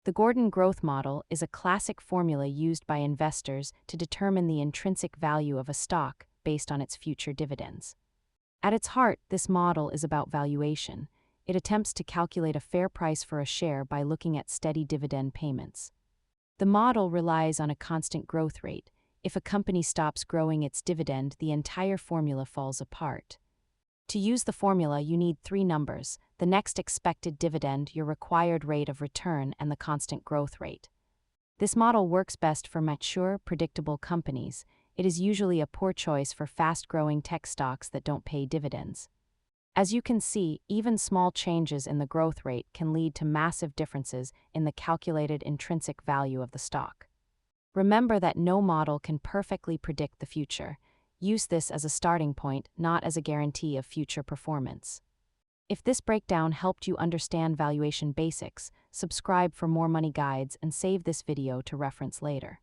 The Gordon Growth Model is a classic formula used by investors to determine the intrinsic value of a stock based on its future dividends. At its heart, this model is about valuation. It attempts to calculate a fair price for a share by looking at steady dividend payments. The model relies on a constant growth rate. If a company stops growing its dividend, the entire formula falls apart. To use the formula, you need three numbers: the next expected dividend, your required rate of return, and the constant growth rate. This model works best for mature, predictable companies. It is usually a poor choice for fast-growing tech stocks that don't pay dividends. As you can see, even small changes in the growth rate can lead to massive differences in the calculated intrinsic value of the stock. Remember that no model can perfectly predict the future. Use this as a starting point, not as a guarantee of future performance. If this breakdown helped you understand valuation basics, subscribe for more money guides and save this video to reference later.